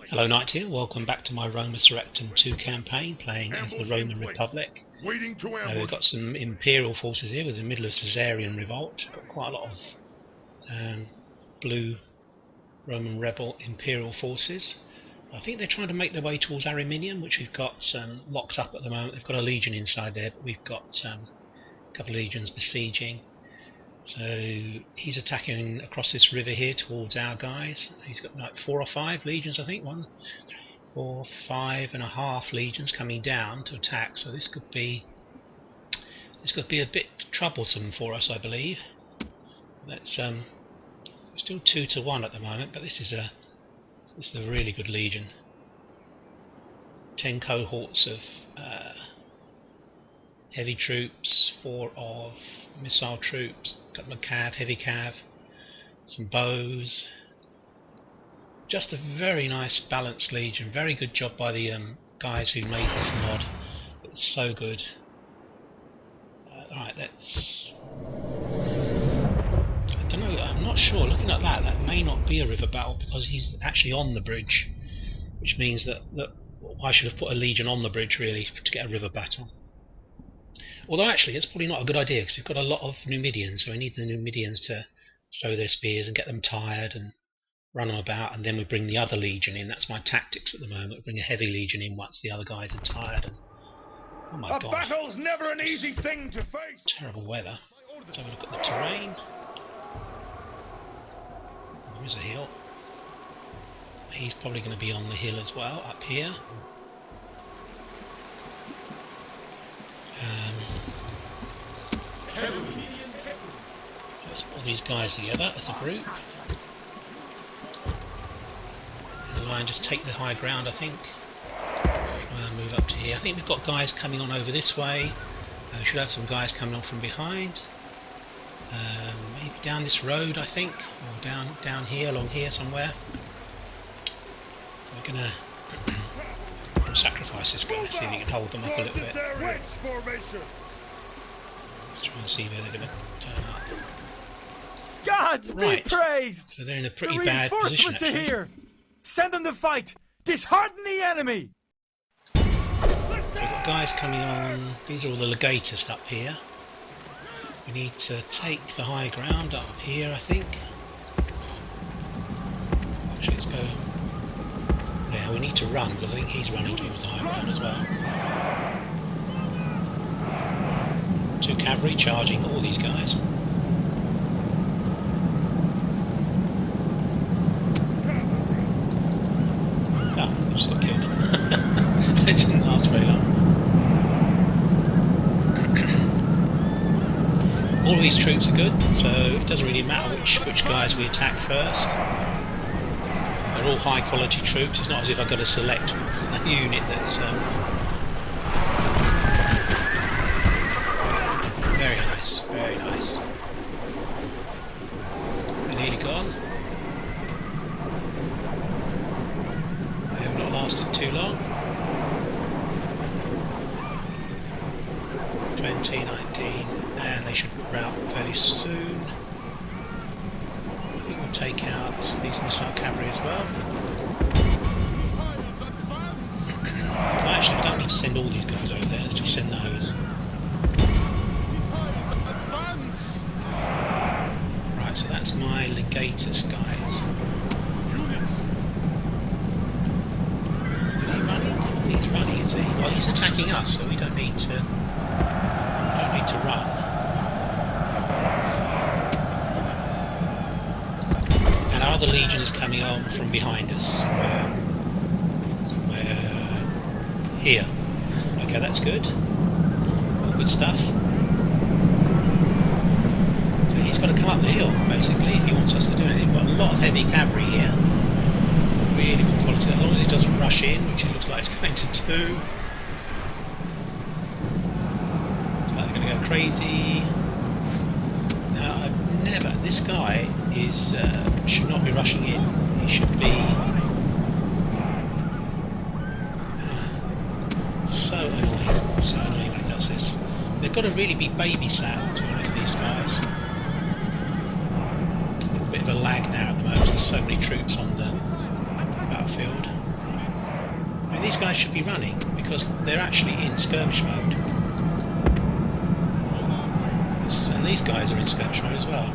Hello Knight here, welcome back to my Roma Surrectum 2 campaign, playing as the Roman Republic. We've got some Imperial forces here, we're in the middle of Caesarian revolt. Got quite a lot of blue Roman rebel Imperial forces. I think they're trying to make their way towards Ariminium, which we've got locked up at the moment. They've got a legion inside there, but we've got a couple of legions besieging. So he's attacking across this river here towards our guys. He's got like 4 or 5 legions, I think. 1, 4, 5.5 legions coming down to attack. So this could be a bit troublesome for us, I believe. Let's still 2-1 at the moment, but this is a really good legion. 10 cohorts of heavy troops, 4 of missile troops, a couple of cav, heavy cav, some bows. Just a very nice balanced legion. Very good job by the guys who made this mod. It's so good. Alright, let's... I don't know, I'm not sure. Looking at that may not be a river battle because he's actually on the bridge, which means that I should have put a legion on the bridge really to get a river battle. Although actually it's probably not a good idea because we've got a lot of Numidians, so we need the Numidians to throw their spears and get them tired and run them about, and then we bring the other legion in. That's my tactics at the moment. We bring a heavy legion in once the other guys are tired. And oh my god! A battle's never an easy thing to face. Terrible weather. Let's have a look at the terrain. There is a hill. He's probably going to be on the hill as well, up here. Let's put these guys together as a group. The line just take the high ground, I think. Try and move up to here. I think we've got guys coming on over this way. We should have some guys coming on from behind. Maybe down this road, I think, or down here, along here somewhere. We're gonna sacrifice this guy, see if we can hold them up a little bit. Let's try and see where they're going to turn up. Gods be praised! So they're in a pretty bad position. The reinforcements are here! Send them to fight! Dishearten the enemy! So we've got guys coming on. These are all the legators up here. We need to take the high ground up here, I think. Actually, let's go. Yeah, we need to run because I think he's running towards the high ground as well. 2 cavalry charging all these guys. Ah, I just got killed. It didn't last very long. All of these troops are good, so it doesn't really matter which guys we attack first. They're all high quality troops. It's not as if I've got to select a unit that's very nice, very nice. They're nearly gone. They have not lasted too long. 20, 19, and they should rout fairly soon. I think we'll take out these missile cavalry as well. Actually, I don't need to send all these guys over there, let's just send those. Right, so that's my legatus guys. Is he running? He's running, is he? Well, he's attacking us, so we don't need to run. And our other legion is coming on from behind us, somewhere here. Okay, that's good. All good stuff. So he's got to come up the hill, basically, if he wants us to do anything. We've got a lot of heavy cavalry here. Really good quality, as long as he doesn't rush in, which it looks like it's going to do. Go crazy. Now I've never. This guy is should not be rushing in. He should be so annoying. So annoying when he does this. They've got to really be babysat, to be honest. These guys. A bit of a lag now at the moment. There's so many troops on the battlefield. guys should be running because they're actually in skirmish mode. And these guys are in skirmish mode as well.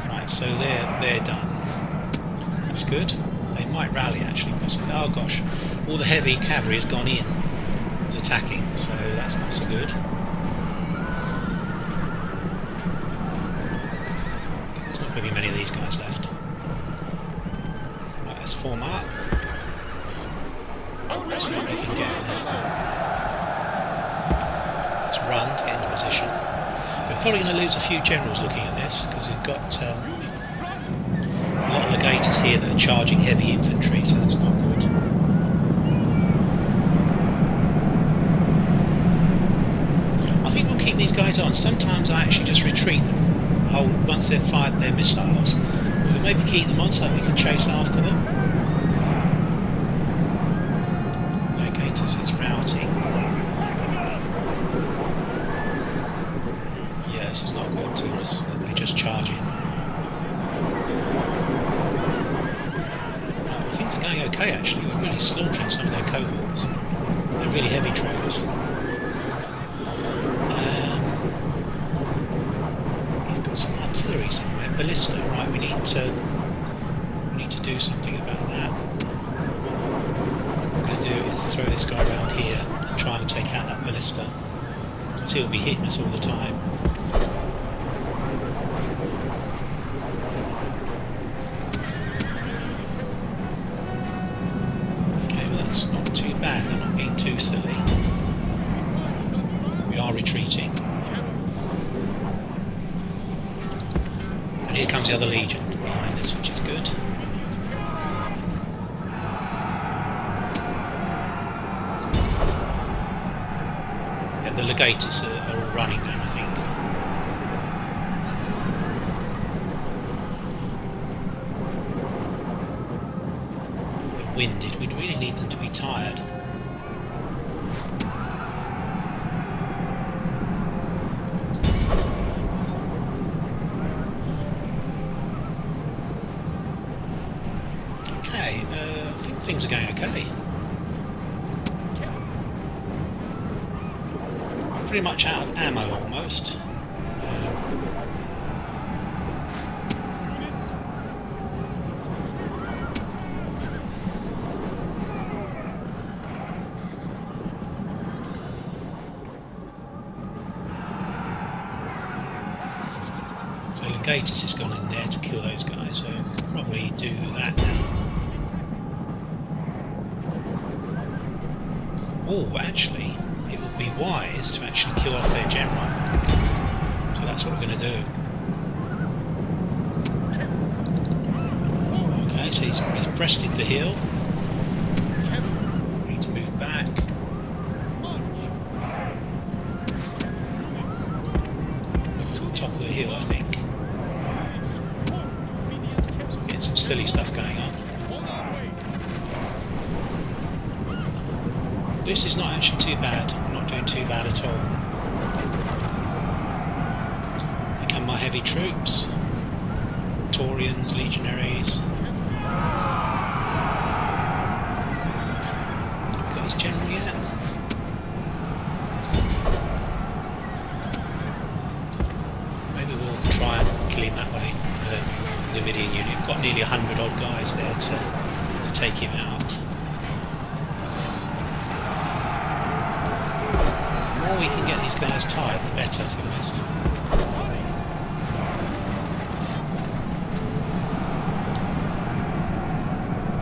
Right, so they're done. That's good. They might rally actually, possibly. Oh gosh, all the heavy cavalry has gone in. It's attacking, so that's not so good. There's not going to be many of these guys left. Right, let's form up. See what we can get there. Let's run to get into position. We're probably going to lose a few generals looking at this because we've got a lot of legators here that are charging heavy infantry, so that's not good. I think we'll keep these guys on. Sometimes I actually just retreat them once they've fired their missiles. We'll maybe keep them on so that we can chase after them. Legators is routing. Yeah, this is not good to us. They just charge in. Things are going okay actually. We're really slaughtering some of their cohorts. They're really heavy troops. We've got some artillery somewhere. Ballista, right? We need to do something about that. What we're going to do is throw this guy around here and try and take out that ballista. Because he'll be hitting us all the time. Not too bad, they're not being too silly. We are retreating. And here comes the other legion behind us, which is good. Yeah, the legators are all running now, I think. Winded. We really need them to be tired. Okay, I think things are going okay. Pretty much out of ammo almost. So Legatus has gone in there to kill those guys, so we'll probably do that now. Oh, actually, it would be wise to actually kill off their general. So that's what we're going to do. Okay, so he's breasted the hill. We need to move back. To the top of the hill, I think. So getting some silly stuff going on. This is not actually too bad. I'm not doing too bad at all. Here come my heavy troops. Taurians, legionaries. Have we got his general yet? Maybe we'll try and kill him that way. The Numidian unit. We've got nearly 100 odd guys there to take him out. The more we can get these guys tired, the better, to be honest.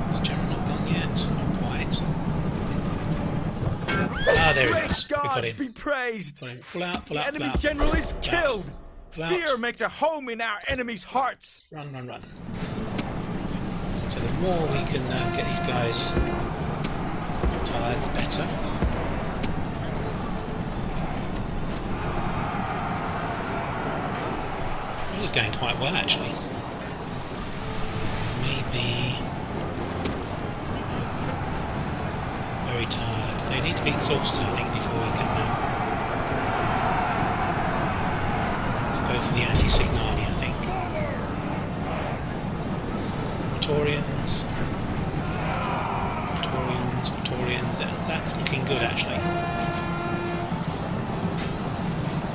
Is the general not gone yet? Not quite. Ah, there he is. We got him. Be praised. Got him. Pull out, pull The out, pull enemy out. general is Pull out. killed. Pull out. Fear makes a home in our enemies' hearts. Run, run, run. So the more we can get these guys tired, the better. It was going quite well, actually. Maybe very tired. They need to be exhausted, I think, before we can go for the anti-Signani, I think. Praetorians. Praetorians. That's looking good actually.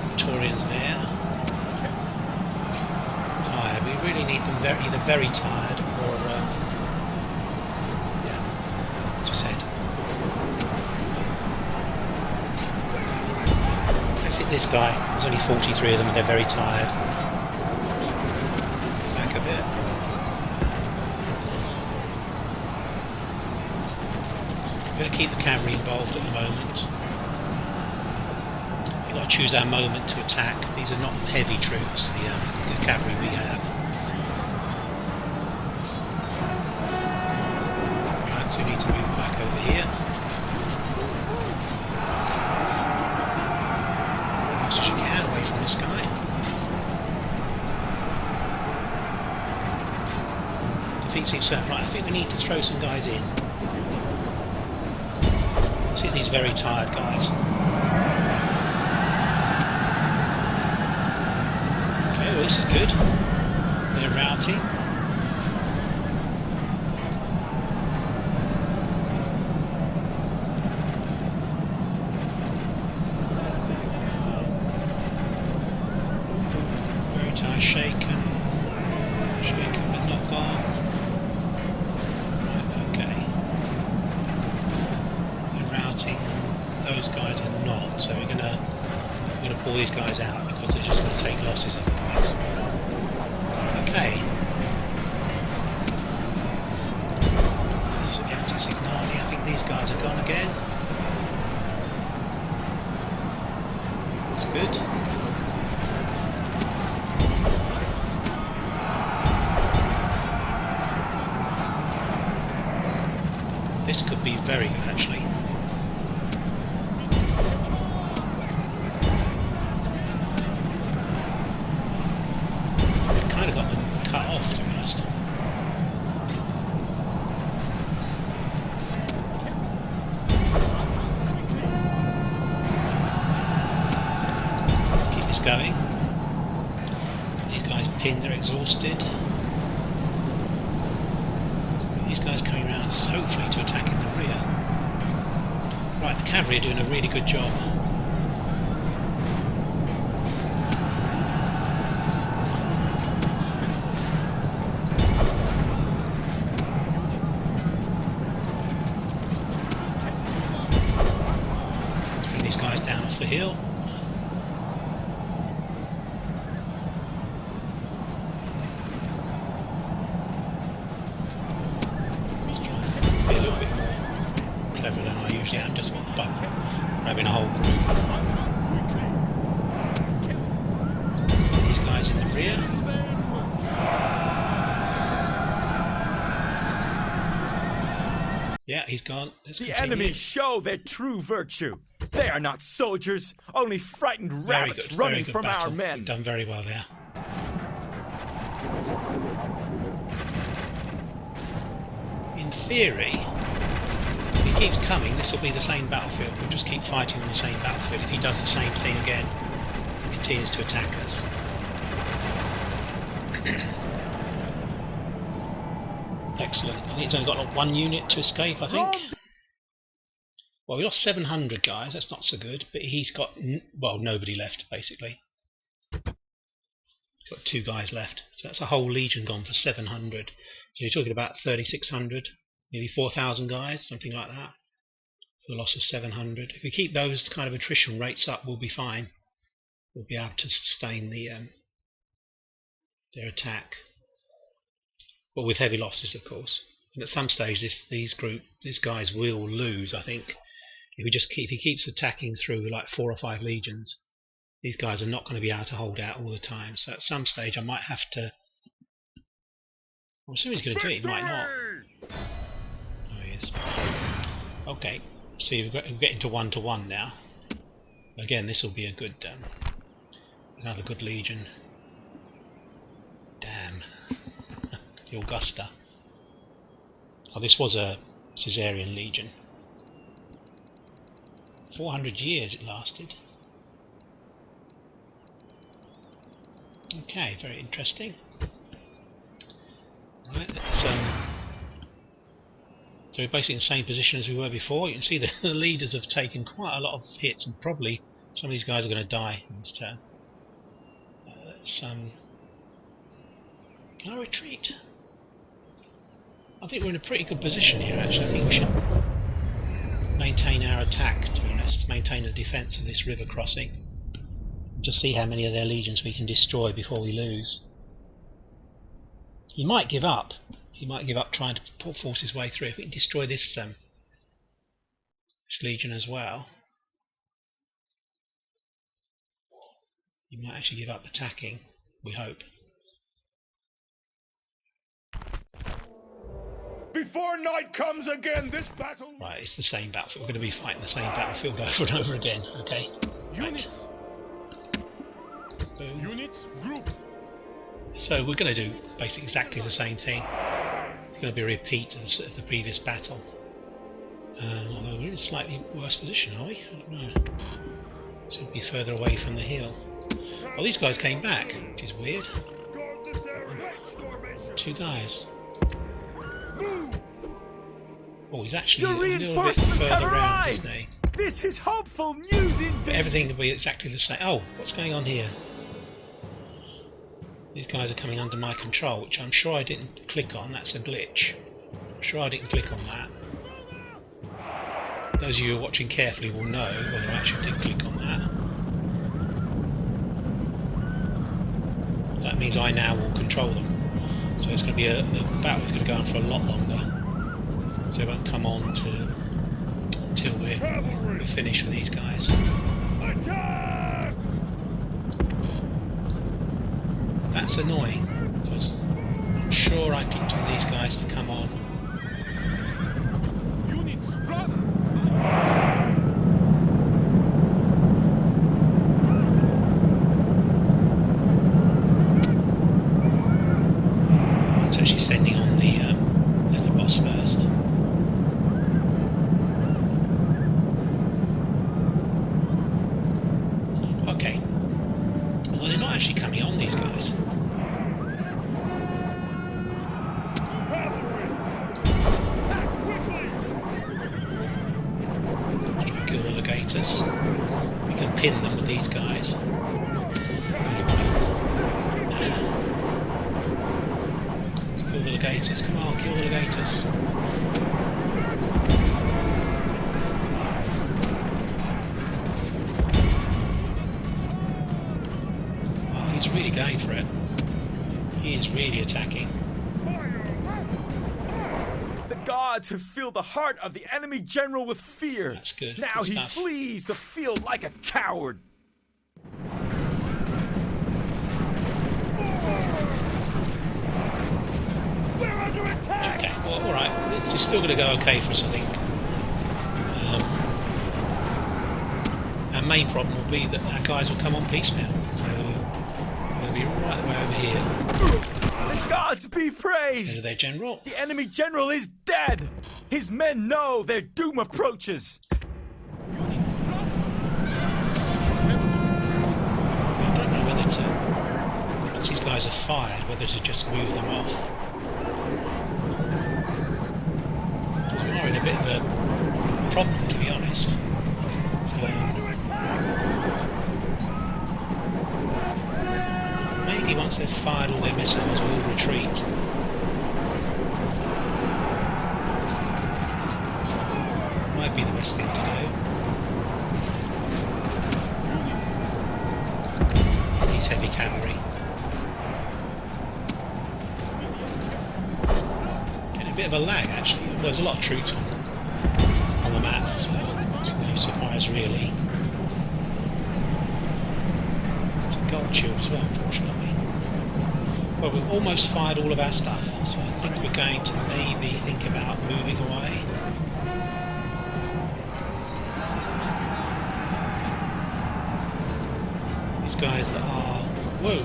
Praetorians there. Tired. We really need them either very tired or yeah, as we said. Let's hit this guy. There's only 43 of them. They're very tired. Back a bit. We're going to keep the cavalry involved at the moment. We've got to choose our moment to attack. These are not heavy troops, the cavalry we have. Right, so we need to move back over here. As much as you can away from this guy. Defeat seems certain. Right, I think we need to throw some guys in. See these very tired guys. Okay, well this is good. They're routing. Very tired, shaken but not gone. Those guys are not, so we're gonna pull these guys out because they're just gonna take losses otherwise. Okay. This is the anti-signali. I think these guys are gone again. That's good. This could be very good actually. Going. These guys pinned, they're exhausted. These guys coming around hopefully to attack in the rear. Right, the cavalry are doing a really good job. Bring these guys down off the hill. Than I usually am, just by grabbing a whole group. These guys in the rear. Yeah, he's gone. Let's the continue. Enemy show their true virtue. They are not soldiers, only frightened rabbits running from battle. our men. We've done very well there. In theory, he keeps coming, this will be the same battlefield. We'll just keep fighting on the same battlefield. If he does the same thing again, he continues to attack us. Excellent. I think he's only got like one unit to escape, I think. Well, we lost 700 guys, that's not so good, but he's got, well, nobody left, basically. He's got 2 guys left, so that's a whole legion gone for 700. So you're talking about 3,600. Nearly 4,000 guys, something like that, for the loss of 700. If we keep those kind of attrition rates up, we'll be fine. We'll be able to sustain their attack, but with heavy losses, of course. And at some stage, these guys will lose. I think if he keeps attacking through like 4 or 5 legions, these guys are not going to be able to hold out all the time. So at some stage, I might have to. I'm assuming he's going to do it. He might not. Okay, so we're getting to 1-to-1 now. Again, this will be a good, another good legion. Damn, the Augusta. Oh, this was a Caesarian legion. 400 years it lasted. Okay, very interesting. Right, let's So we're basically in the same position as we were before. You can see the leaders have taken quite a lot of hits, and probably some of these guys are going to die in this turn. Can I retreat? I think we're in a pretty good position here, actually. I think we should maintain our attack, to be honest, maintain the defence of this river crossing. Just see how many of their legions we can destroy before we lose. He might give up. He might give up trying to force his way through. If we can destroy this legion as well, he might actually give up attacking, we hope. Before night comes again, this battle... Right, it's the same battlefield. We're going to be fighting the same battlefield over and over again, okay? Units. Boom. Units, group. So we're going to do basically exactly the same thing. It's going to be a repeat of the previous battle. Although we're in a slightly worse position, are we? I don't know. Seem to be further away from the hill. Well, these guys came back, which is weird. Two guys. Oh, he's actually Your a little bit reinforcements have further around, arrived. isn't he? This is hopeful news indeed. But everything will be exactly the same. Oh, what's going on here? These guys are coming under my control, which I'm sure I didn't click on. That's a glitch. I'm sure I didn't click on that. Those of you who are watching carefully will know whether I actually did click on that. That means I now will control them. So it's going to be the battle is going to go on for a lot longer. So it won't come on until we're finished with these guys. Attack! That's annoying because I'm sure I clicked on these guys to come on. Units, run! It's actually sending on the boss first. Okay. Although they're not actually coming on, these guys. Cavalry! Attack quickly! Try to kill all the gators. We can pin them with these guys. Let's kill the gators. Come on, kill the gators. Oh, he's really going for it. He is really attacking. The gods have filled the heart of the enemy general with fear. That's good. Now Good he stuff. flees the field like a coward. We're under attack! Okay, well, alright. This is still going to go okay for us, I think. Our main problem will be that our guys will come on piecemeal. So we're going to be right the way over here. The gods be Go to praised! their general. The enemy general is dead! His men know their doom approaches! Units, run! I don't know whether to, once these guys are fired, whether to just move them off. We are in a bit of a problem, to be honest. Maybe once they've fired all their missiles, we'll retreat. Might be the best thing to do. These heavy cavalry. Getting a bit of a lag, actually. Well, there's a lot of troops on the map, so it's no surprise really. It's a gold shield as well, unfortunately. Well, we've almost fired all of our stuff, so I think we're going to maybe think about moving away. These guys that are... whoa!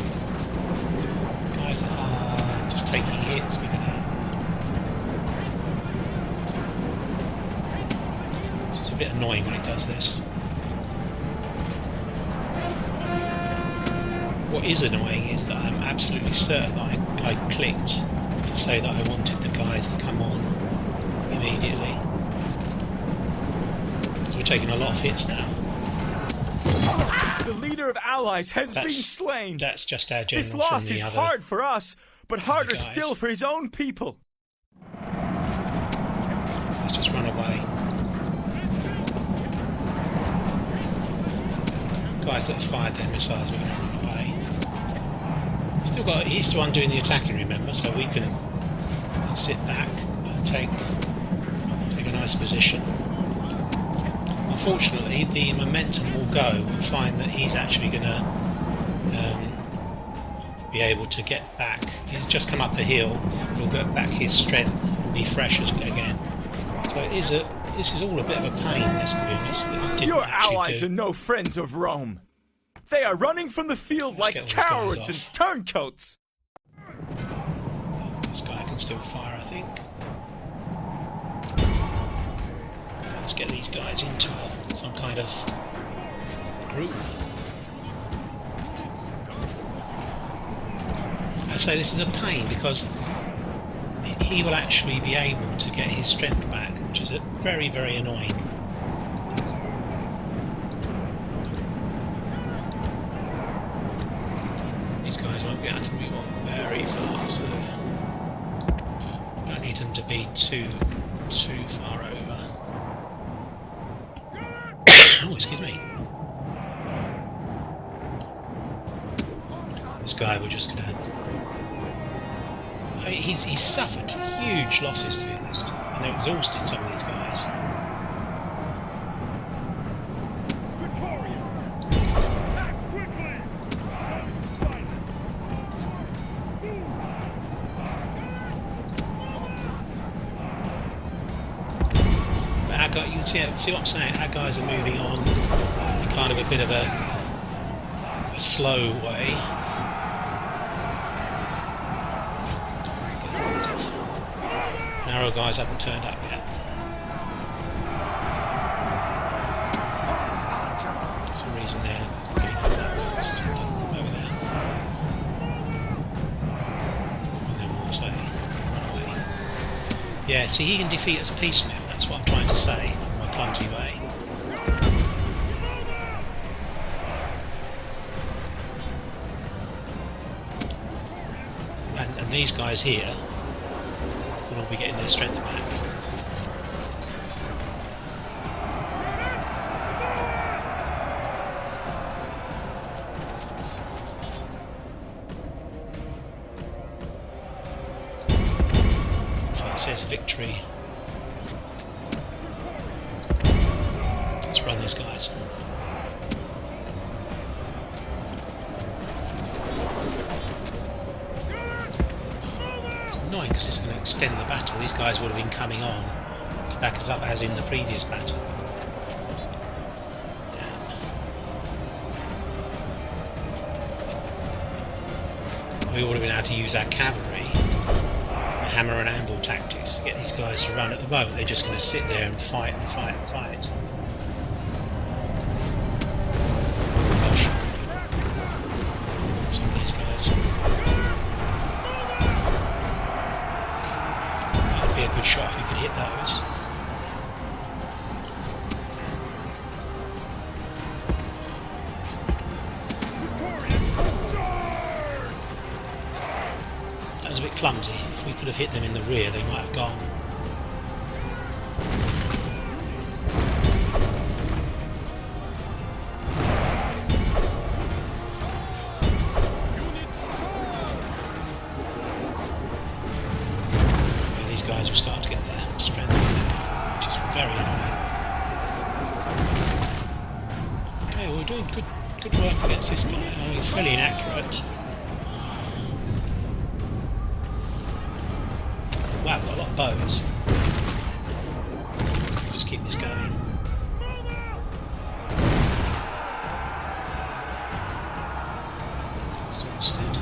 Guys that are just taking hits, we're gonna... It's a bit annoying when it does this. What is annoying is that I'm absolutely certain that I clicked to say that I wanted the guys to come on immediately. So we're taking a lot of hits now. The leader of allies has been slain. That's just our general. This loss is hard for us, but harder still for his own people. He's just run away. Guys that have fired their missiles, we're going to run away. He's the one doing the attacking, remember, so we can sit back and take a nice position. Unfortunately, the momentum will go. We'll find that he's actually going to be able to get back. He's just come up the hill. He'll get back his strength and be fresh again. So this is all a bit of a pain, let's be honest. Your allies are no friends of Rome. They are running from the field like cowards and turncoats. This guy can still fire, I think. Let's get these guys into some kind of group. I say this is a pain because he will actually be able to get his strength back, which is very, very annoying. These guys won't be able to move on very fast. Don't need them to be too far over. Oh, excuse me. This guy, we're just gonna. I mean, he's suffered huge losses, to be honest, and they're exhausted. Some of these guys. You can see what I'm saying. Our guys are moving on in kind of a bit of a slow way. Narrow guys haven't turned up yet. For some reason they're getting over there. And then we'll say run away. Yeah, see, he can defeat us piecemeal. That's what I'm trying to say, in my clumsy way. And these guys here will all be getting their strength back. So it says victory. Let's run these guys. Annoying because it's going to extend the battle. These guys would have been coming on to back us up as in the previous battle. Damn. We would have been able to use our cavalry, hammer and anvil tactics to get these guys to run. At the moment they're just going to sit there and fight and fight and fight. Some of these guys. That would be a good shot if we could hit those. That was a bit clumsy. If we could have hit them in the rear, they might have gone. Guys will start to get their strength back, which is very annoying. Okay, well, we're doing good work against this guy. Oh, he's fairly inaccurate. Wow, we've got a lot of bows. Just keep this going. Exhausted.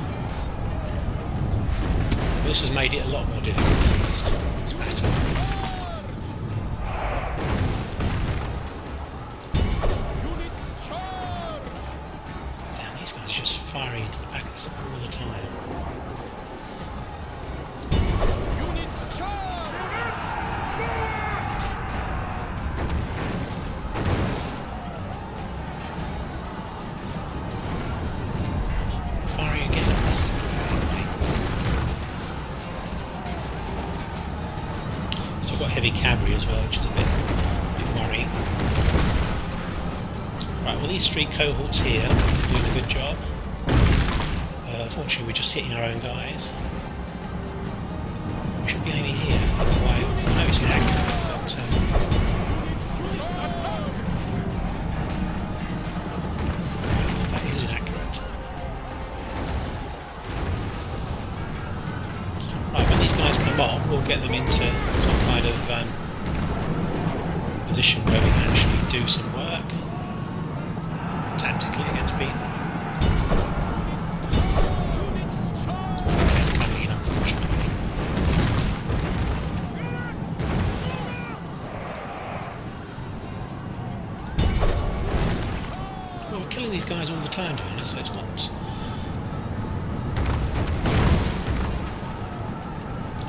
This has made it a lot more difficult for this battle. Damn, these guys are just firing into the back of us all the time. I've got heavy cavalry as well, which is a bit worrying. Right, well these 3 cohorts here are doing a good job. Unfortunately we're just hitting our own guys. We should be aiming here. Why? I know it's inaccurate, but that is inaccurate. Right, when these guys come on, we'll get them into some kind of position where we can actually do some work tactically against people. Okay, coming in, unfortunately. Well, we're killing these guys all the time, to be honest, so it's not...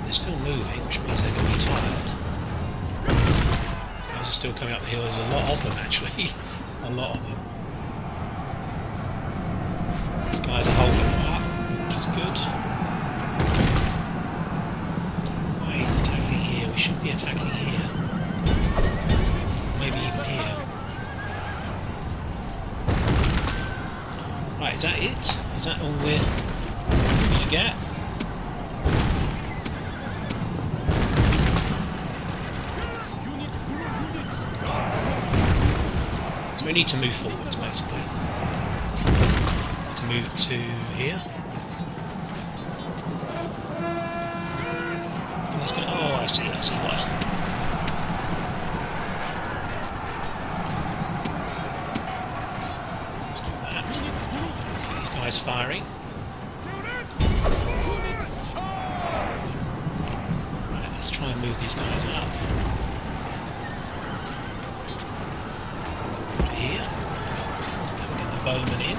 They're still moving, which means they're going to be tired. These guys are still coming up the hill. There's a lot of them, actually. A lot of them. These guys are holding them up, which is good. Why he's attacking here? We should be attacking here. Maybe even here. Right, is that it? Is that all we're going to get? We need to move forwards, basically. To move to here. Oh, I see why. Let's do that. Okay, these guys firing. Right, let's try and move these guys up. Here. Then we get the bowman in.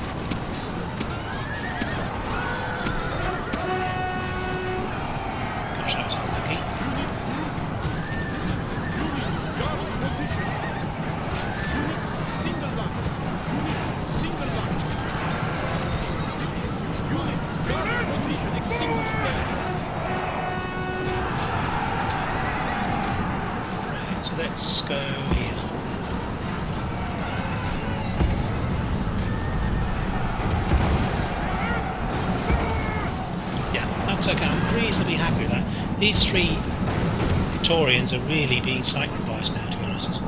Gosh, that was unlucky. Right, so let's go here. That's okay, I'm reasonably happy with that. These 3 Praetorians are really being sacrificed now, to be honest.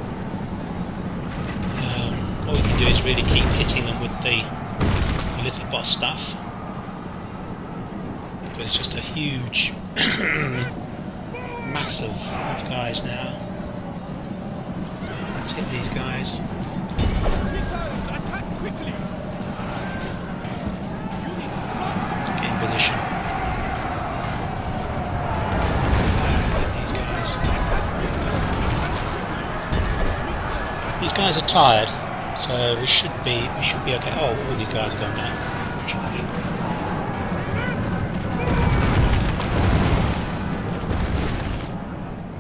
What we can do is really keep hitting them with the Lithobos stuff. But it's just a huge mass of guys now. Let's hit these guys. Let's get in position. These guys are tired, so we should be okay. Oh, all these guys are gone now, unfortunately.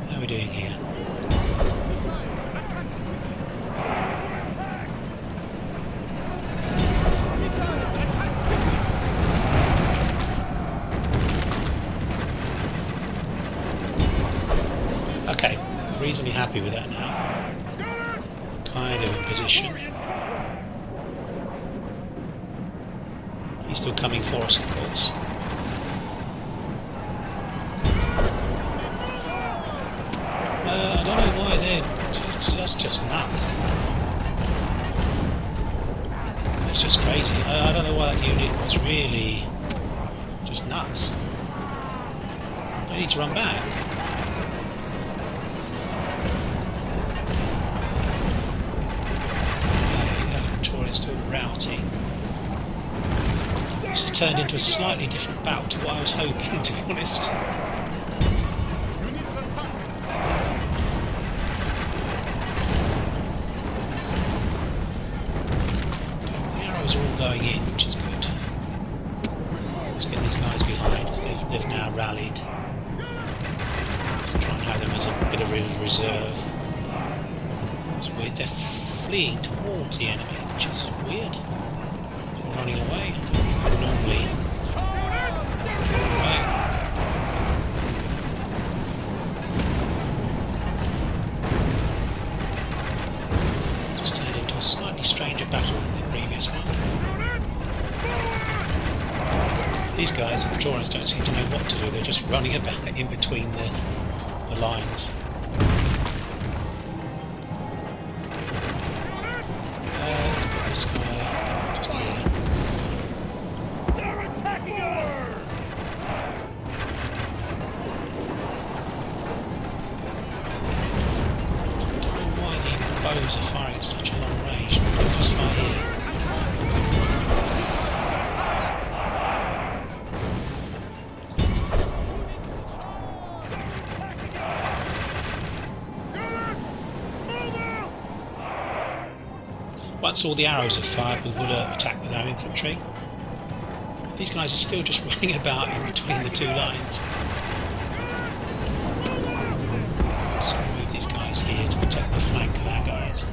How are we doing here? Okay, reasonably happy with that now. Kind of in position. He's still coming for us, of course. I don't know why that's just nuts. It's just crazy. I don't know why that unit was really just nuts. They need to run back. Still routing. It's turned into a slightly different bout to what I was hoping, to be honest. The arrows are all going in, which is good. Let's get these guys behind, because they've now rallied. Let's try and have them as a bit of a reserve. It's weird, they're fleeing towards the enemy, which is weird. They're running away. Normally. Right. Praetorians don't seem to know what to do. They're just running about in between the lines. Let's put this guy just here. They're attacking us! I don't know why the bows are firing at such a long range. They can just fire here. Once all the arrows are fired, we will attack with our infantry. These guys are still just running about in between the two lines. Just move these guys here to protect the flank of our guys.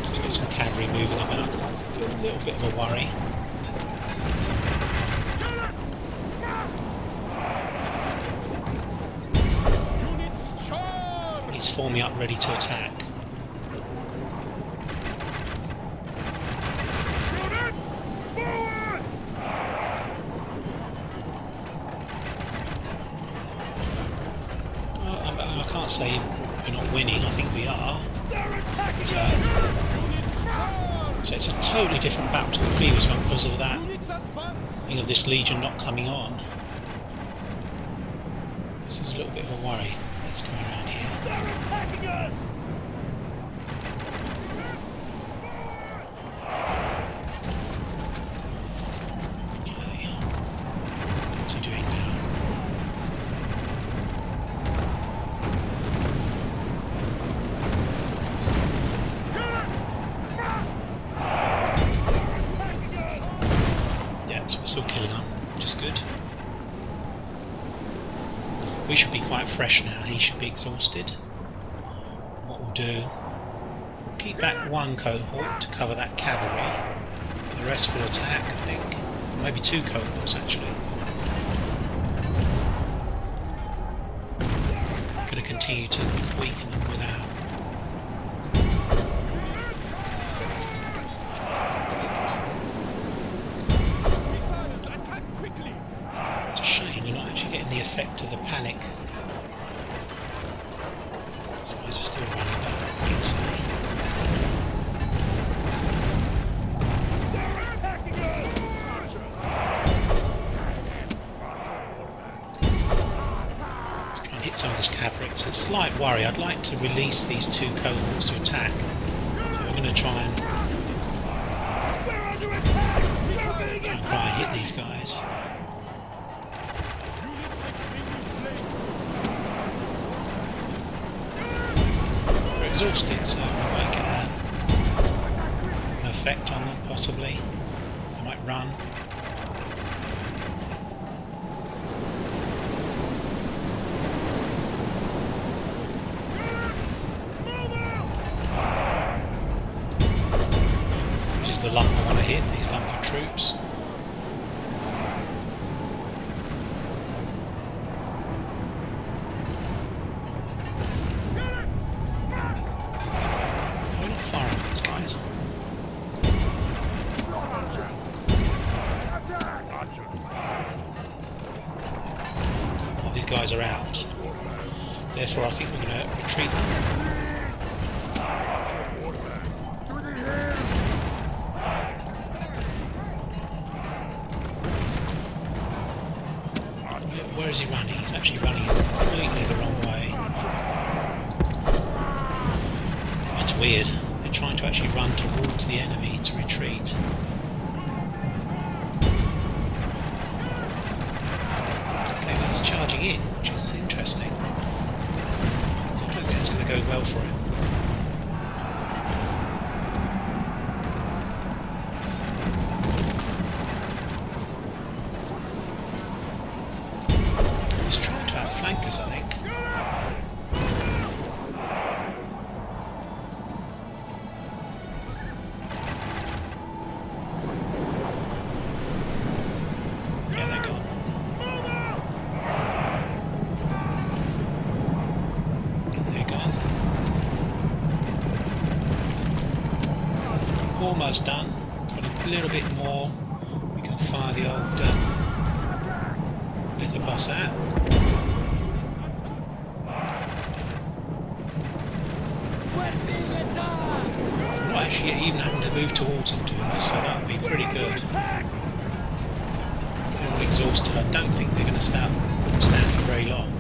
Just got some cavalry moving about. A little bit of a worry. He's forming up ready to attack. I can't say we're not winning, I think we are. So it's a totally different battle to the previous one because of that thing of this legion not coming on. This is a little bit of a worry. Let's go around here. They're attacking us! Okay. What's he doing now? Yeah, so we're still killing them, which is good. We should be quite fresh now, he should be exhausted. What we'll do, we'll keep back one cohort to cover that cavalry. The rest will attack, I think. Maybe two cohorts actually. Going to continue to weaken them without. It's a shame you're not actually getting the effect of the panic. These guys are still running back instantly. They're attacking us! Let's try and hit some of this cavalry. It's a slight worry. I'd like to release these two cohorts to attack. So we're going to try and We're under attack! They're being try and attacked! hit these guys. They're exhausted, so we might get an effect on them, possibly. They might run. Which is the lump I want to hit, these lump of troops. We're not far on these guys. Oh, these guys are out. Therefore, I think we're going to retreat them. Where is he running? He's actually running completely the wrong way. That's weird. They're trying to actually run towards the enemy to retreat. Okay, well he's charging in, which is interesting. So I don't think it's going to go well for him. He's trying to outflank us, I think. Yeah, they're gone. They're gone. Almost done. Got a little bit more. We can fire the old Where's the boss at? I'm not actually even having to move towards them, to be honest, so that would be pretty good. They're all exhausted. I don't think they're going to stand for very long.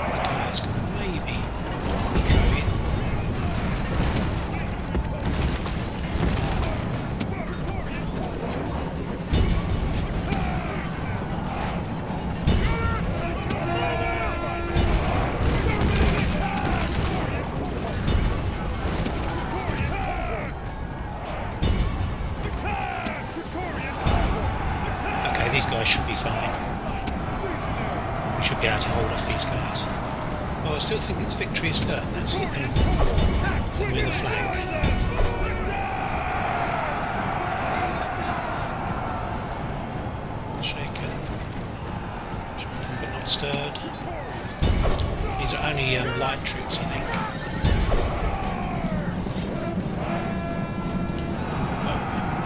These guys can maybe go in. These guys should be fine. We should be able to hold off these guys. Oh, I still think its victory is certain. Let's hit them in the flank. Shaken. Shaken but not stirred. These are only light troops, I think. Oh,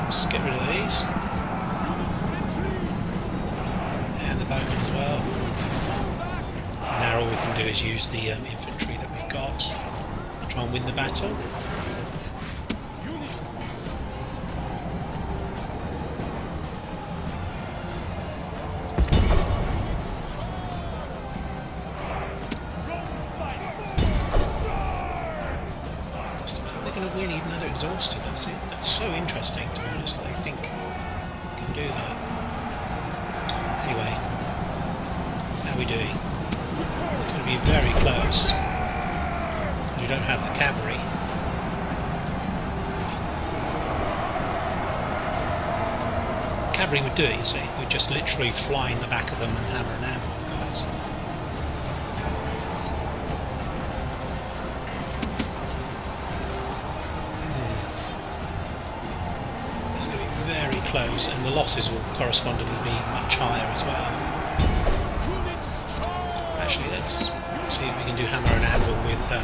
let's get rid of these. As well. And now all we can do is use the infantry that we've got to try and win the battle. Just don't think they're going to win even though they're exhausted. That's it. That's so interesting, to be honest, that they think they can do that. Anyway. How are we doing? It's going to be very close. You don't have the cavalry. Cavalry would do it, you see. We'd just literally fly in the back of them and hammer and anvil the guys. It's going to be very close, and the losses will correspondingly be much higher as well. Actually, let's see if we can do hammer and anvil with the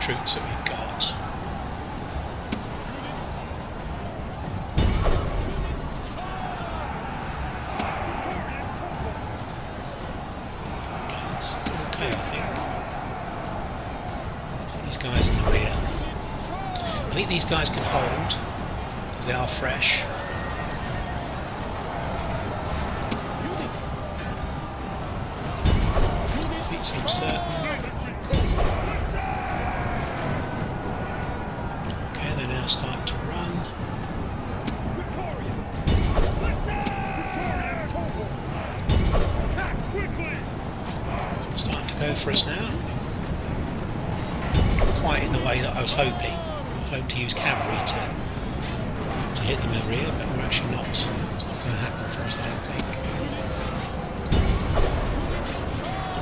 troops that we've got. Okay, it's okay, I think. So these guys in the rear. I think these guys can hold because they are fresh. Seems certain. Okay, they're now starting to run. So it's starting to go for us now. Not quite in the way that I was hoping. I was hoping to use cavalry to hit them in the rear, but we're actually not. It's not going to happen for us, I don't think.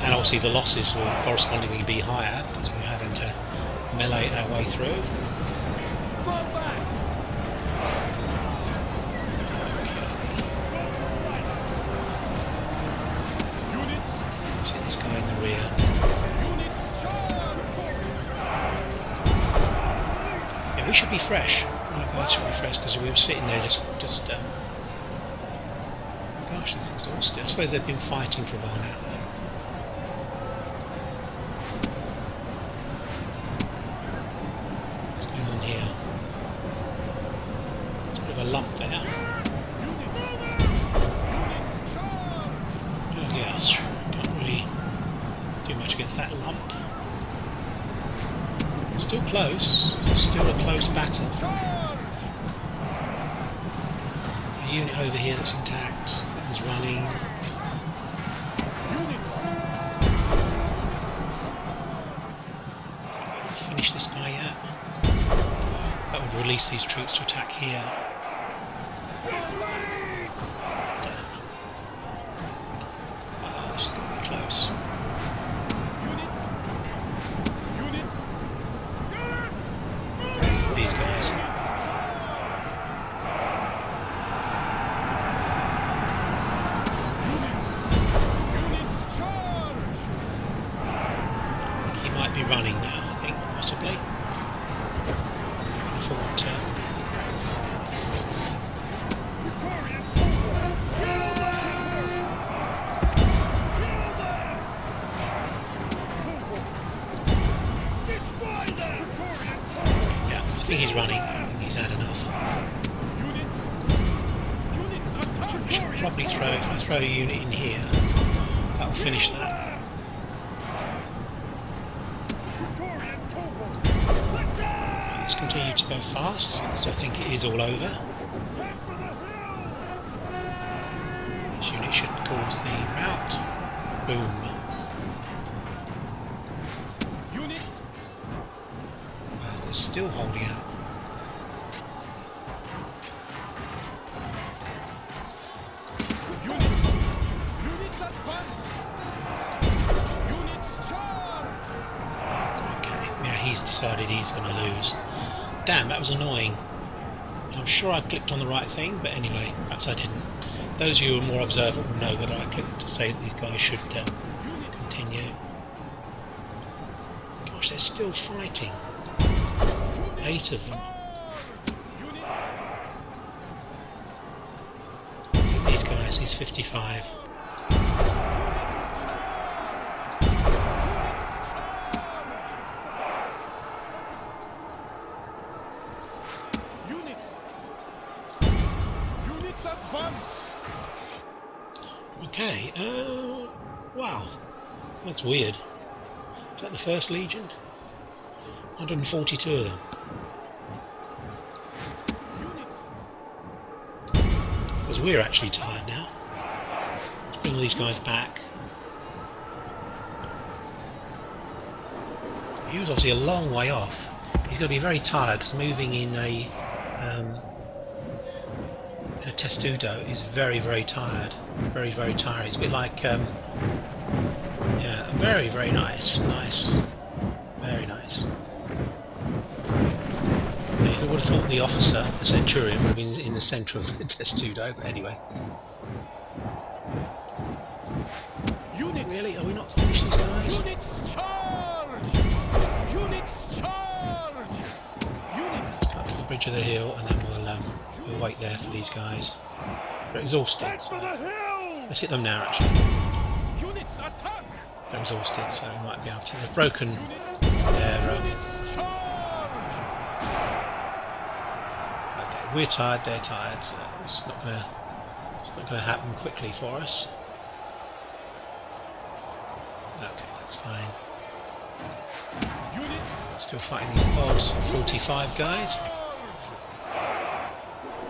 And obviously the losses will correspondingly be higher because we're having to melee our way through. Okay. See this guy in the rear. Yeah, we should be fresh. Our guys should be fresh because we were sitting there just gosh, this is exhausted. I suppose they've been fighting for a while now though. A lump there. Oh yes, can't really do much against that lump. Still close, still a close battle. A unit over here that's intact, that was running. Finish this guy yet? That would release these troops to attack here. This is going to be close. These guys. He might be running now, I think, possibly. he's running. I think he's had enough. Should probably throw, if I throw a unit in here, that will finish that. Let's continue to go fast, so I think it is all over. This unit shouldn't cause the rout. Boom. Wow, we're still holding out. He's decided he's going to lose. Damn, that was annoying. I'm sure I clicked on the right thing, but anyway, perhaps I didn't. Those of you who are more observant will know whether I clicked to say that these guys should continue. Gosh, they're still fighting. 8 of them. These guys, he's 55. Okay, wow, that's weird. Is that the 1st Legion? 142 of them. Because we're actually tired now. Let's bring all these guys back. He was obviously a long way off. He's going to be very tired because moving in a testudo is very, very tired. Very, very tired. It's a bit like, yeah, very, very nice. Nice. Very nice. If I would have thought the officer, the centurion, would have been in the centre of the testudo, but anyway. Really? Are we not finished these guys? Units charge! Units charge! Units! Let's go up to the bridge of the hill and then we'll wait there for these guys. They're exhausted. So let's hit them now actually. Units attack! They're exhausted, so we might be able to. They've broken their okay, we're tired, they're tired, so it's not gonna happen quickly for us. Okay, that's fine. Still fighting these odd 45 guys.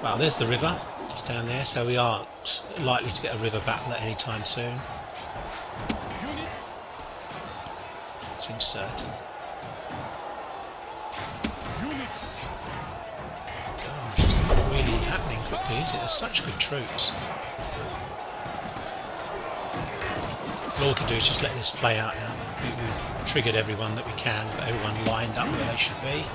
Well, there's the river, just down there, so we aren't likely to get a river battle at any time soon. Seems certain. Gosh, it's not really happening quickly, is it? There's such good troops. All we can do is just let this play out now. We've triggered everyone that we can, got everyone lined up where they should be.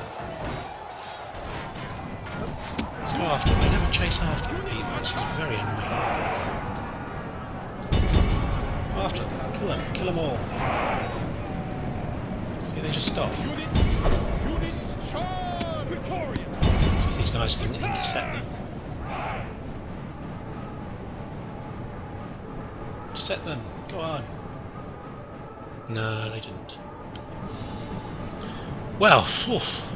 Let's go after them. They never chase after the people, which is very annoying. After them, kill them all. See, they just stop. So if these guys can intercept them. Intercept them, go on. No, they didn't. Well, oof.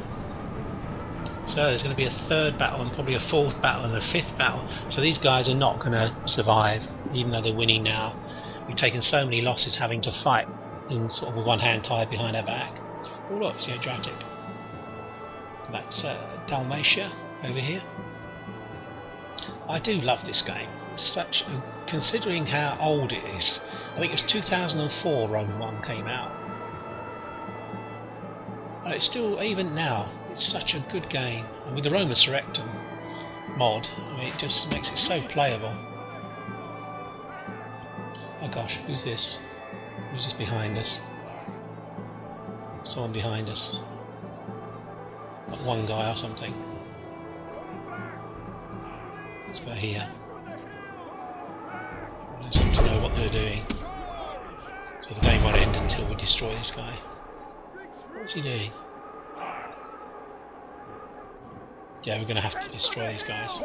So there's going to be a 3rd battle and probably a 4th battle and a 5th battle. So these guys are not going to survive, even though they're winning now. We've taken so many losses having to fight in sort of with one hand tied behind our back. Oh look, it's the Adriatic. That's Dalmatia over here. I do love this game. Such, considering how old it is. I think it was 2004 Rome 1 came out. And it's still, even now, it's such a good game. And with the Roma Surrectum mod, I mean, it just makes it so playable. Oh gosh, who's this? Who's this behind us? Someone behind us. Like one guy or something. Let's go here. I don't seem to know what they're doing. So the game won't end until we destroy this guy. What's he doing? Yeah, we're going to have to destroy these guys.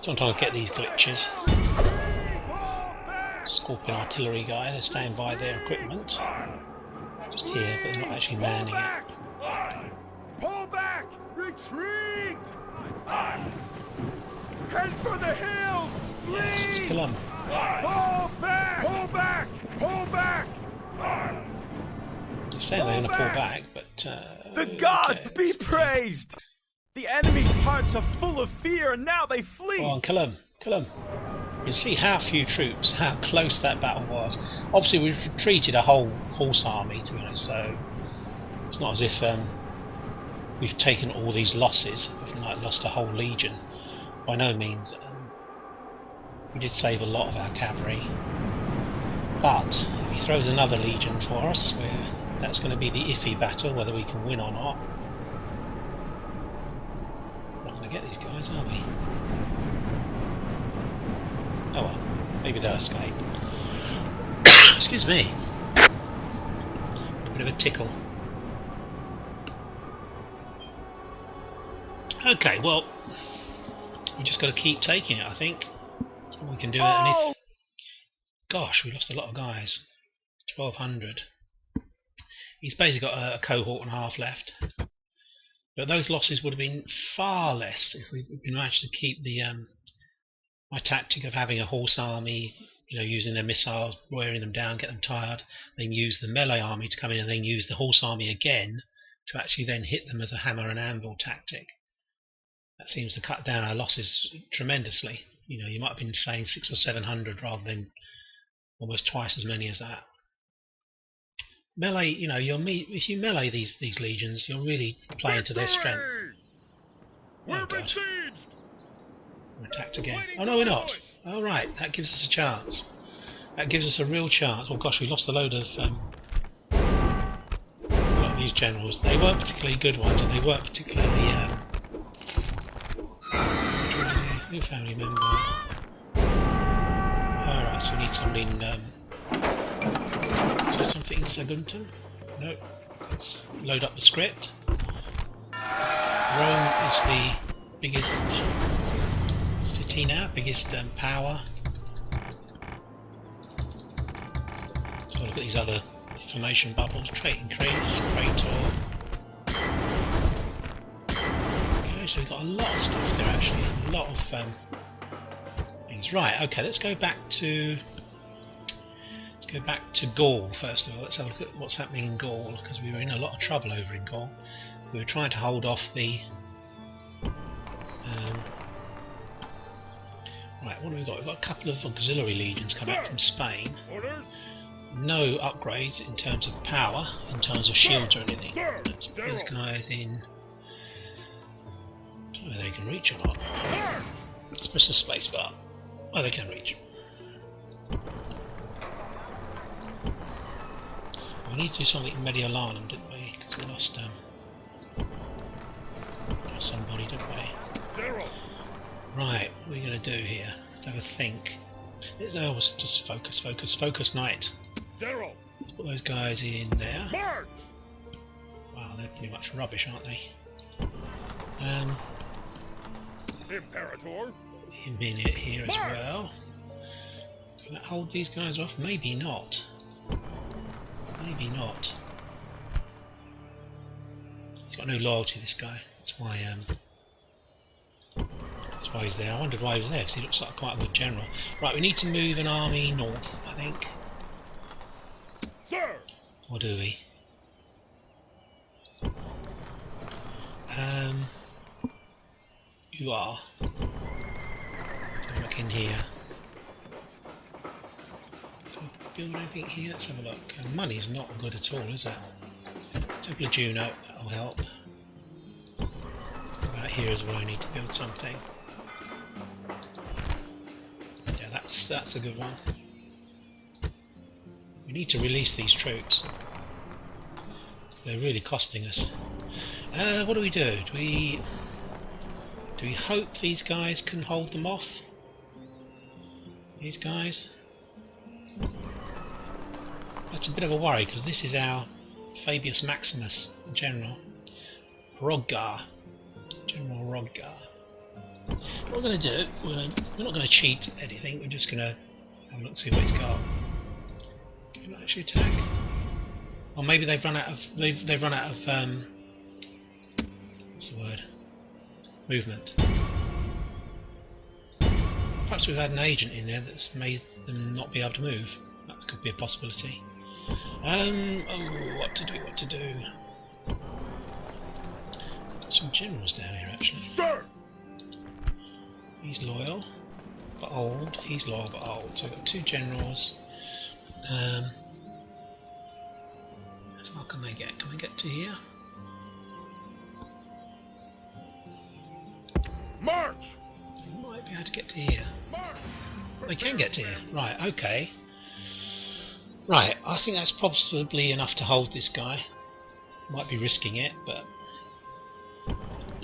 Sometimes I get these glitches. Scorpion artillery guy, they're staying by their equipment. just here, but they're not actually manning it. Pull back! Retreat! Head for the hills! Yes, let's kill them. Pull back! Pull back! Pull back! They're saying they're going to pull back, but... the gods be praised! The enemy's hearts are full of fear, and now they flee! Go on, kill them! Kill them! You can see how few troops, how close that battle was. Obviously, we've retreated a whole horse army, to be honest, so it's not as if we've taken all these losses. We've like lost a whole legion. By no means. We did save a lot of our cavalry. But if he throws another legion for us, that's going to be the iffy battle, whether we can win or not. We're not going to get these guys, are we? Oh well, maybe they'll escape. Excuse me. A bit of a tickle. Okay, well, we just got to keep taking it, I think. That's all we can do. And if, gosh, we lost a lot of guys. 1,200. He's basically got a cohort and a half left. But those losses would have been far less if we managed to keep the my tactic of having a horse army, using their missiles, wearing them down, get them tired, then use the melee army to come in, and then use the horse army again to actually then hit them as a hammer and anvil tactic. That seems to cut down our losses tremendously. You might have been saying 600 or 700 rather than almost twice as many as that. Melee, if you melee these legions, you're really playing to their strength. Oh god. We're attacked again. Oh no, we're not. Oh right, that gives us a chance. That gives us a real chance. Oh gosh, we lost a lot of these generals. They weren't particularly good ones, and they weren't particularly new family member. Alright, so we need somebody in something in Saguntum? No. Let's load up the script. Rome is the biggest city now, biggest power. So look at these other information bubbles. Trait increase, Praetor. Okay, so we've got a lot of stuff there actually. A lot of things. Right, okay, let's go back to Gaul first of all. Let's have a look at what's happening in Gaul, because we were in a lot of trouble over in Gaul. We were trying to hold off the right, what have we got? We've got a couple of auxiliary legions coming up from Spain. No upgrades in terms of power, in terms of shields or anything. Let's put those guys in. I don't know if they can reach or not. Let's press the space bar. Oh, they can reach. We need to do something in Mediolanum, didn't we? Because we lost somebody, didn't we? Right, what are we going to do here? Let's have a think. Let's always just focus night. Let's put those guys in there. Wow, they're pretty much rubbish, aren't they? Imperator. Him in it here as well. Can that hold these guys off? Maybe not. Maybe not. He's got no loyalty, this guy. That's why he's there. I wondered why he was there, because he looks like quite a good general. Right, we need to move an army north, I think. Sir. Or do we? You are. Look in here. Build anything here? Let's have a look. Money's not good at all, is it? Temple of Juno, that'll help. About here as well, I need to build something. Yeah, that's a good one. We need to release these troops. They're really costing us. What do? Do we hope these guys can hold them off? These guys? That's a bit of a worry, because this is our Fabius Maximus general. Rodgar. General Rodgar. What we're going to do, we're not going to cheat anything, we're just going to have a look and see what he's got. Can we actually attack? Or maybe they've run out of they've run out of what's the word? Movement. Perhaps we've had an agent in there that's made them not be able to move. That could be a possibility. Oh, what to do? What to do? Got some generals down here actually. Sir! He's loyal, but old. He's loyal, but old. So I've got 2 generals. How far can they get? Can they get to here? March! They might be able to get to here. March! They can get to here. Right, okay. Right, I think that's possibly enough to hold this guy. Might be risking it, but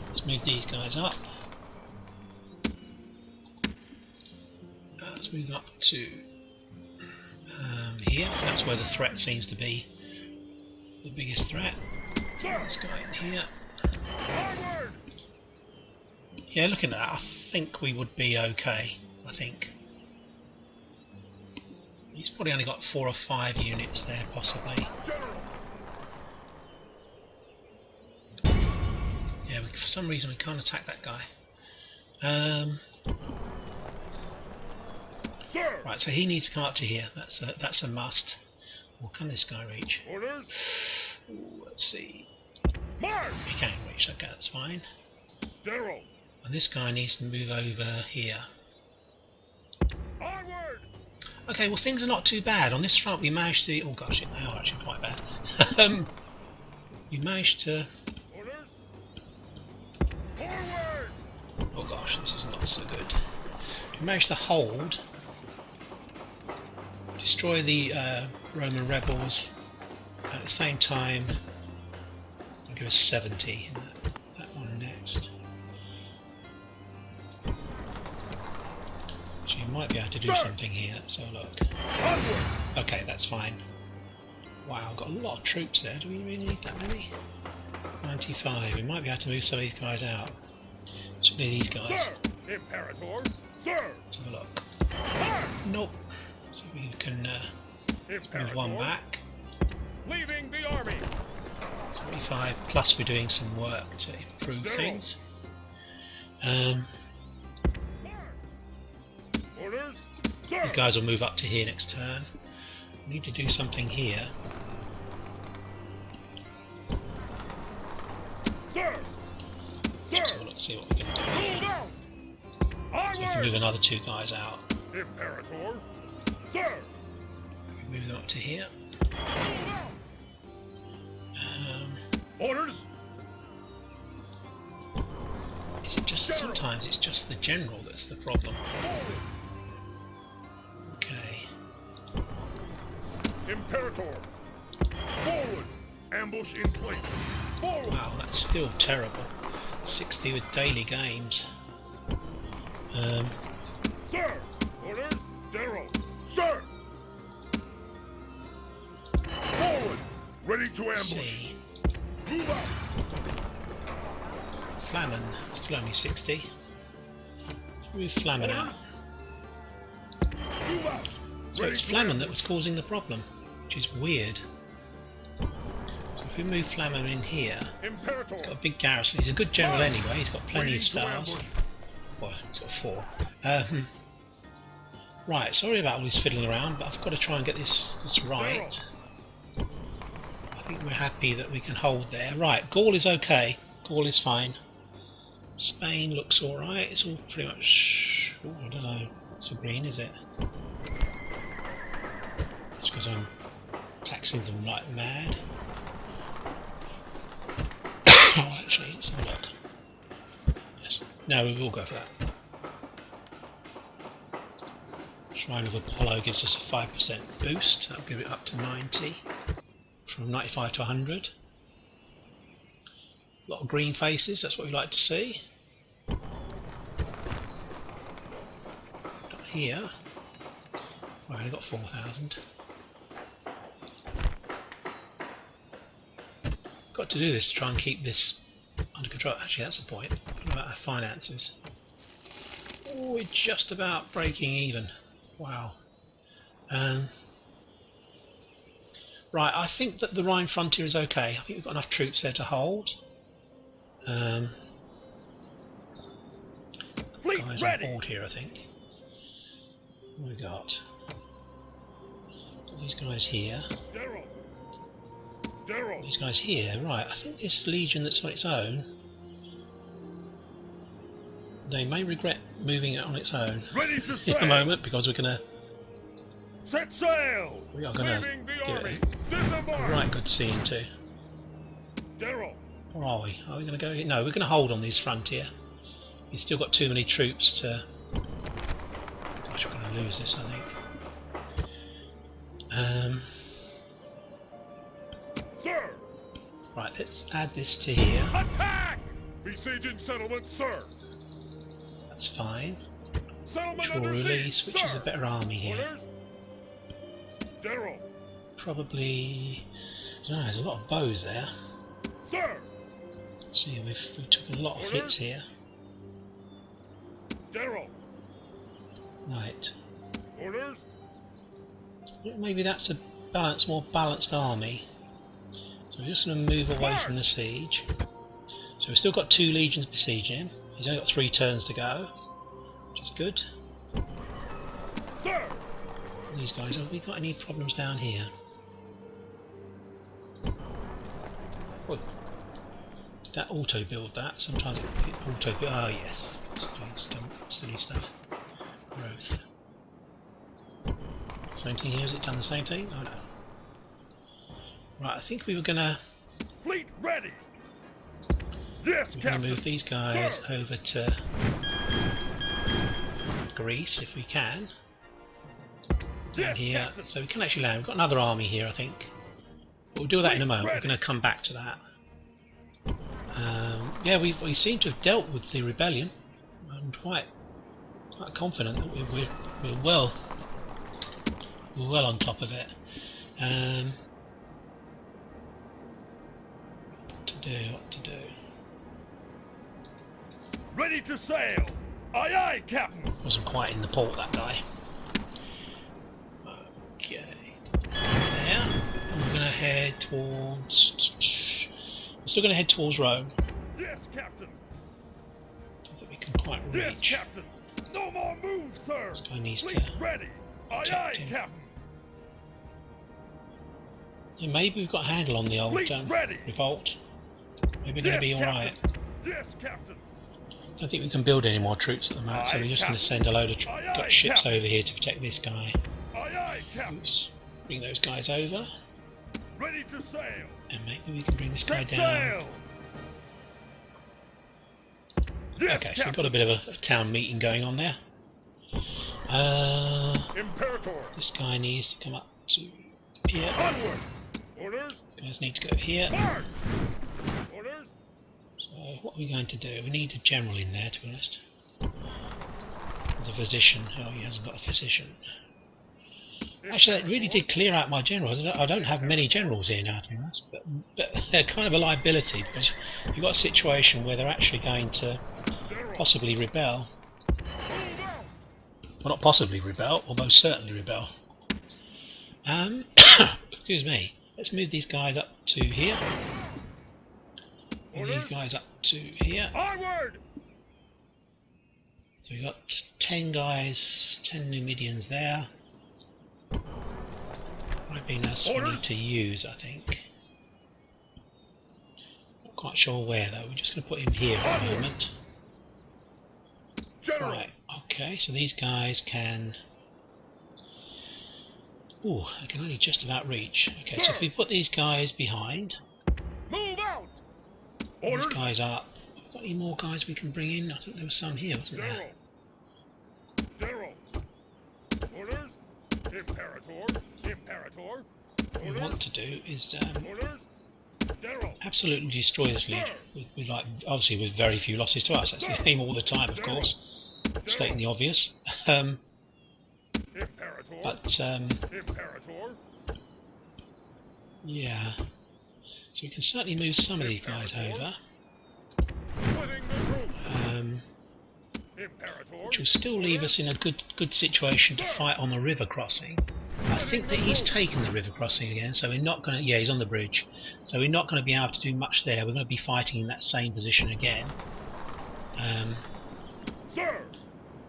let's move these guys up. Let's move up to here. That's where the threat seems to be. The biggest threat. This guy in here. Forward! Yeah, looking at that, I think we would be okay. I think. He's probably only got 4 or 5 units there, possibly. General! Yeah, for some reason we can't attack that guy. Sir! Right, so he needs to come up to here. That's a must. Or can this guy reach? Orders! Ooh, let's see. March! He can reach. Okay, that's fine. General! And this guy needs to move over here. Onward! Okay, well things are not too bad. On this front we managed to... Oh gosh, they are actually quite bad. We managed to... Orders! Forward! Oh gosh, this is not so good. We managed to hold... Destroy the Roman rebels. At the same time... I'll give us 70 in that one next. So you might be able to do something here. So look. Onward! Okay, that's fine. Wow, I've got a lot of troops there. Do we really need that many? 95. We might be able to move some of these guys out. Certainly these guys. Sir! Imperator! Sir! Let's have a look. March! Nope. So we can move Imperator! one back. Leaving the army! 75. Plus we're doing some work to improve General. things. Orders! Sir! These guys will move up to here next turn. We need to do something here. Sir! Let's have a look, see what we can do. Hold out! So we can move Onward! another 2 guys out. Imperator! Sir! We can move them up to here. Hold out! Orders! Is it just sometimes it's just the general that's the problem? Forward! Okay. Imperator! Forward! Ambush in place! Forward! Wow, that's still terrible. 60 with daily games. Sir! Orders! General! Sir! Forward! Ready to ambush! See. Move out! Flamen, still only 60. Let's move Flamen out. Orders! Move out! So Ready it's to Flamen ambush. that was causing the problem, which is weird. So if we move Flamen in here, Imperator! he's got a big garrison. He's a good general anyway, he's got plenty Waiting of to stars. ambush. Well, he's got 4. Right, sorry about all this fiddling around, but I've got to try and get this right. I think we're happy that we can hold there. Right, Gaul is okay. Gaul is fine. Spain looks alright. It's all pretty much... Ooh, I don't know. It's so green, is it? It's because I'm taxing them like mad. Oh, actually, let's have a look. Yes. No, we will go for that. Shrine of Apollo gives us a 5% boost. That'll give it up to 90. From 95 to 100. A lot of green faces, that's what we like to see. Here, I've only got 4,000. Got to do this to try and keep this under control. Actually, that's the point. What about our finances? Oh, we're just about breaking even. Wow. Right, I think that the Rhine frontier is okay. I think we've got enough troops there to hold. Guys on board here, I think. What have we got? Got these guys here. These guys here, right. I think this legion that's on its own, they may regret moving it on its own in a moment, because we're going to set sail. We are going to give it a right good scene too. Or are we? Are we going to go? No, we're going to hold on this frontier. We've still got too many troops to. Gosh, we're going to lose this, I think. Sir. Right, let's add this to here. Attack! Besieging settlement, sir. That's fine. Settlement Which will release, which is a better army here. General. Probably. No, there's a lot of bows there. Sir. See, we took a lot of hits here. General. Right. Orders. Maybe that's a more balanced army. So we're just going to move away from the siege. So we've still got 2 legions besieging him. He's only got 3 turns to go, which is good. Sir. These guys, have we got any problems down here? Oh, did that auto build that? Sometimes it auto build. Oh yes, silly stuff. Growth. Same thing here. Has it done the same thing? Oh no. Right, I think we were gonna. Fleet ready. Yes, we're gonna move these guys over to Greece if we can. Down here, Captain. so we can actually land. We've got another army here, I think. But we'll do that in a moment. We're going to come back to that. Yeah, we seem to have dealt with the rebellion. I'm quite confident that we're well on top of it. What to do? Ready to sail. Aye, aye, Captain. Wasn't quite in the port, that guy. Okay, there, and we're going to head towards. We're still going to head towards Rome. Yes, Captain. I don't think we can quite reach. Yes, Captain. No more moves, sir. This guy needs Fleet to ready. Aye, aye, Captain. Yeah, maybe we've got a handle on the old revolt. Maybe we're going to be all right. Yes, Captain. I don't think we can build any more troops at the moment, so we're just going to send a load of got ships over here to protect this guy. Oops. Bring those guys over. Ready to sail. And maybe we can bring this guy down. Okay, so we've got a bit of a town meeting going on there. Imperator. This guy needs to come up to here. Onward. Orders. These guys need to go here. March. Orders. So what are we going to do? We need a general in there, to be honest. The physician. Oh, he hasn't got a physician. Actually, that really did clear out my generals. I don't have many generals here now, to be honest, but they're kind of a liability, because you've got a situation where they're actually going to possibly rebel. Well, not possibly rebel, or most certainly rebel. Excuse me. Let's move these guys up to here. Move these guys up to here. Onward! So we've got 10 guys, 10 Numidians there. Might be us we need to use, I think. Not quite sure where though. We're just going to put him here for a moment. General. Right. Okay. So these guys can. Ooh, I can only just about reach. Okay. So if we put these guys behind. Move out. These guys up. Got any more guys we can bring in? I think there was some here, wasn't there? General. Orders. Imperator. Imperator. What we want to do is Orders. General. absolutely destroy this lead. With like obviously with very few losses to us. That's the aim all the time, of course. Stating the obvious. But Imperator. Yeah. So we can certainly move some of these guys over. which will still leave us in a good situation to fight on the river crossing. I think that he's taken the river crossing again, so we're not going to... Yeah, he's on the bridge. So we're not going to be able to do much there. We're going to be fighting in that same position again.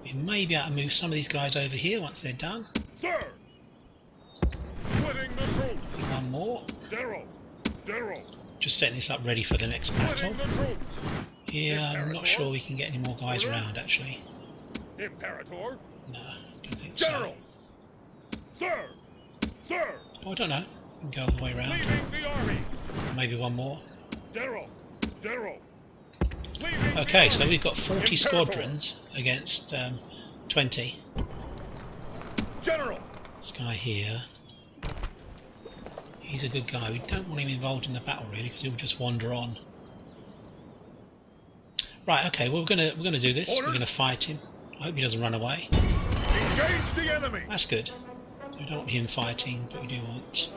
We may be able to move some of these guys over here once they're done. One more. Just setting this up ready for the next battle. Yeah, I'm not sure we can get any more guys around, actually. No, I don't think so. Oh, I don't know. We can go all the way around. Maybe one more. Okay, so we've got 40 squadrons against 20. This guy here, he's a good guy. We don't want him involved in the battle really, because he'll just wander on. Right, okay, well we're gonna do this. We're gonna fight him. I hope he doesn't run away. Engage the enemy. That's good. We don't want him fighting, but we do want...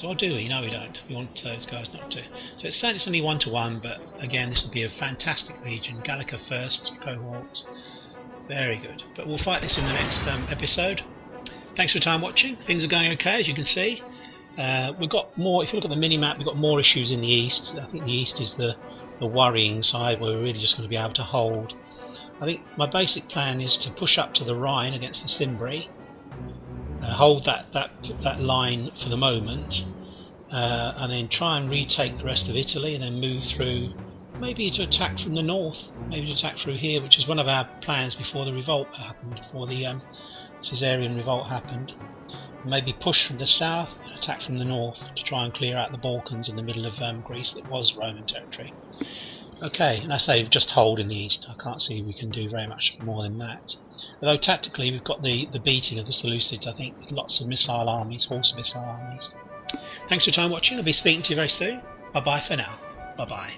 Or do we? No, we don't. We want those guys not to. So it's only 1-to-1, but again, this will be a fantastic region. Gallica first cohort. Very good. But we'll fight this in the next episode. Thanks for your time watching. Things are going okay, as you can see. We've got more... If you look at the mini-map, we've got more issues in the east. I think the east is the worrying side, where we're really just going to be able to hold. I think my basic plan is to push up to the Rhine against the Cimbri. Hold that line for the moment, and then try and retake the rest of Italy, and then move through, maybe to attack from the north, maybe to attack through here, which is one of our plans before the revolt happened, before the Caesarian revolt happened. Maybe push from the south and attack from the north to try and clear out the Balkans in the middle of Greece that was Roman territory. Okay, and I say just hold in the east. I can't see we can do very much more than that. Although tactically we've got the beating of the Seleucids, I think, with lots of missile armies, horse missile armies. Thanks for your time watching. I'll be speaking to you very soon. Bye bye for now. Bye bye.